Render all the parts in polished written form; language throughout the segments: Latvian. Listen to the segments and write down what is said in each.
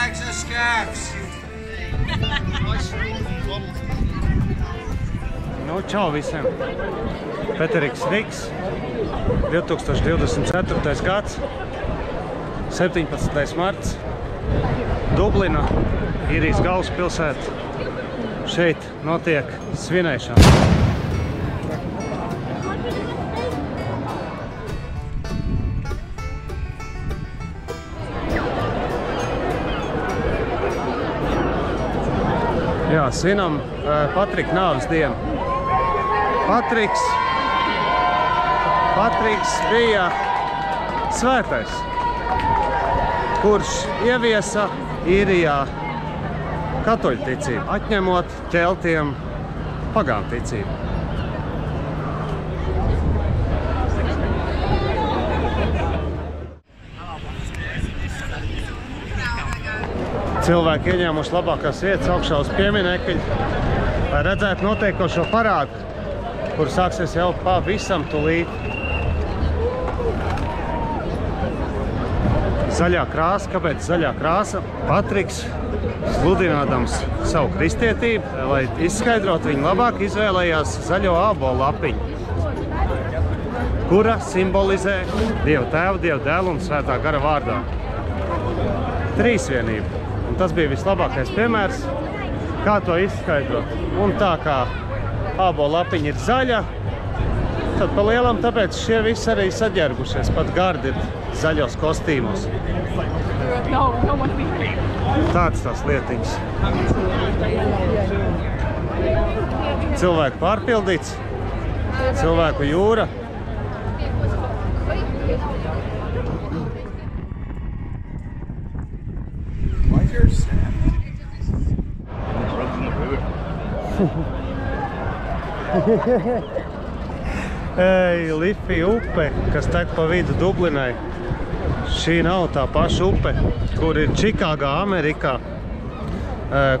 likes a scarves. Nu, čau visiem. Peteriks Riks, 2024. gads, 17. marts, Dublina, Īrijas galvaspilsēta. Šeit notiek svinēšana. Jā, svinam Patrika nāves dienu. Patriks bija svētais, kurš ieviesa Īrijā katoļu ticību, atņemot ķeltiem pagānu ticību. Cilvēki ieņēmuši labākās vietas augšā uz pieminekļa, lai redzētu notiekošo parādu, kur sāksies jau pavisam tūlīt. Zaļā krāsa. Kāpēc zaļā krāsa? Patriks, sludinādams savu kristietību, lai izskaidrotu viņu labāk, izvēlējās zaļo ābolu lapiņu, kura simbolizē Dievu Tēvu, Dievu Dēlu un Svētā gara vārdā. Trīsvienību. Un tas bija vislabākais piemērs, kā to izskaidrot. Un tā kā ābola lapiņa ir zaļa, tad pa lielam tāpēc šie visi arī saģērbušies, pat gardi ir zaļos kostīmos. Tāds tās lietiņas. Cilvēku pārpildīts, cilvēku jūra. Liffey upe, kas tek pa vidu Dublinai. Šī nav tā paša upe, kur ir Čikāgā, Amerikā,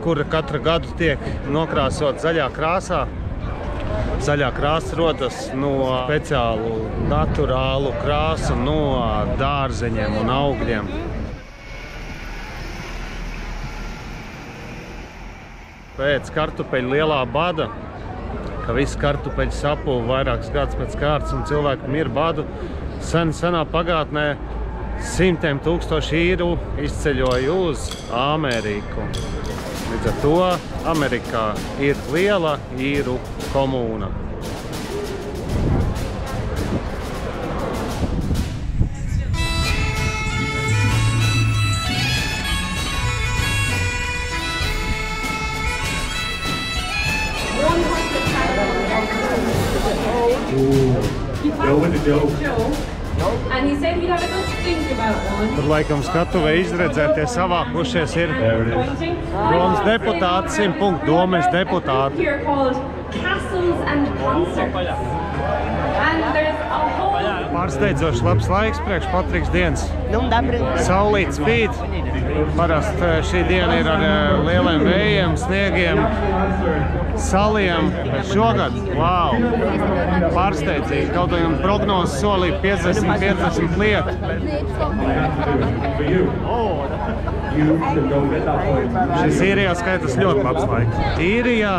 kura katru gadu tiek nokrāsot zaļā krāsā. Zaļā krāsa rodas no speciālu naturālu krāsu no dārzeņiem un augļiem. Pēc kartupeļu lielā bada, ka visi kartupeļi sapūva vairākas gadus pēc kārtas un cilvēki mir badu, senā pagātnē simtiem tūkstoši īru izceļoja uz Ameriku. Līdz ar to Amerikā ir liela īru komūna. Joe with the Joe. And he said he'd have a good think about one. Tur laikam skatuvē izredzētie savākušies ir domas deputāti, 100 punktu domes deputāti. Here called Castles and Concerts. And there's a whole... Pārsteidzoši labs laiks priekš Patriks dienas. Saulīt spīd. Parasti šī diena ir ar lieliem vējiem, sniegiem, saliem. Šogad, wow, pārsteidzīgi. Kaut arī prognozes solīja 50 lietu. Šis Īrijā skaitas ļoti labs laiks. Īrijā,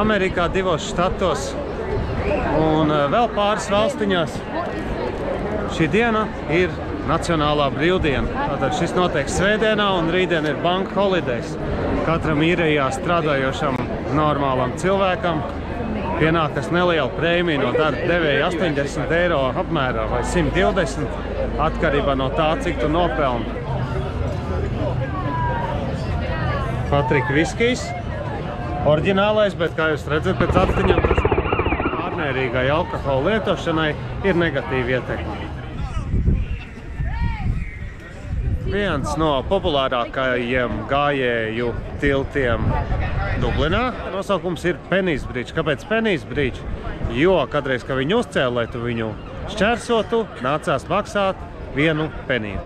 Amerikā 2 štatos un vēl pāris valstiņās. Šī diena ir nacionālā brīvdiena. Tātad šis notiek svētdienā un rītdien ir bank holidays. Katram Īrijā strādājošam normālam cilvēkam pienākas neliela prēmija no darba devēja 80 eiro apmērā vai 120 atkarībā no tā, cik tu nopelni. Patrika viskijs, oriģinālais, bet kā jūs redzat pēc atstiņām, tas pārmērīgai alkohola lietošanai ir negatīva ietekme. Viens no populārākajiem gājēju tiltiem Dublinā nosaukums ir Penny's Bridge. Kāpēc Penny's Bridge? Jo kadreiz, kad viņu uzcēla, lai tu viņu šķērsotu, nācās maksāt 1 peniju.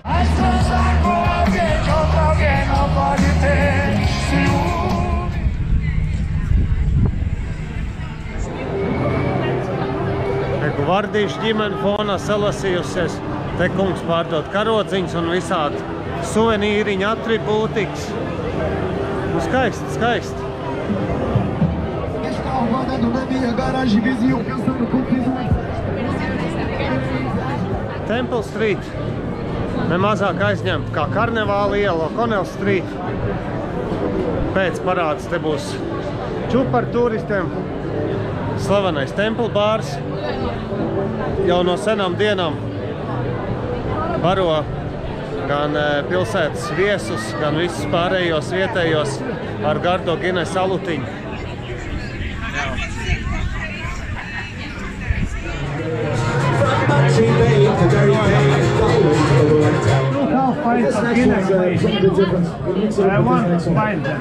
Gvardīšu ģimene fonā salasījusies. Te kungs pārdod karodziņus un visādi suvenīriņa atribūtikas. Nu, skaisti, skaisti. Temple Street nemazāk aizņemta kā Karnevāla iela, O'Connell Street. Pēc parāds te būs čupar turistiem. Slavenais Temple bārs. Jau no senām dienām baro gan pilsētas viesus, gan visus pārējos vietējos ar gardo Guinness alutiņu. Look how fine some Guinness made. I want to find them.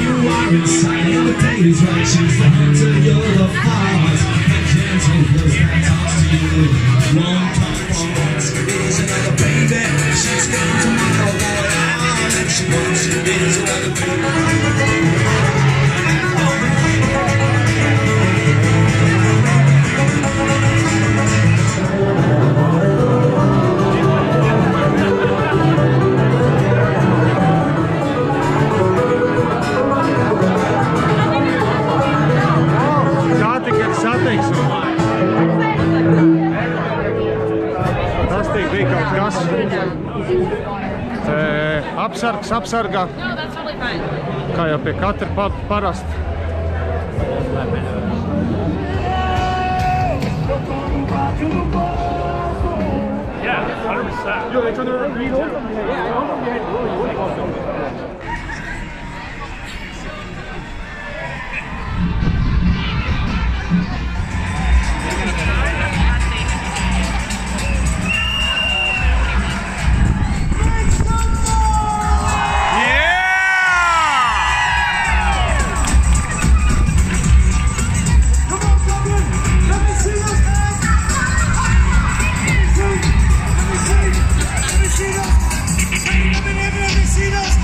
You are inside of the days when she's the hunter, you're the flowers. The gentle was that talks to you. Long time from once is another baby. She's gone to my boy out, and she wants she is another baby. Apsargs apsargā, kā jau pie katra parasti. Yeah, 100%. Yo, they turn their green over? Let me see those.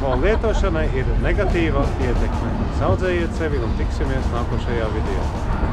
alkohola lietošanai ir negatīva ietekme. Saudzējiet sevi un tiksimies nākošajā video.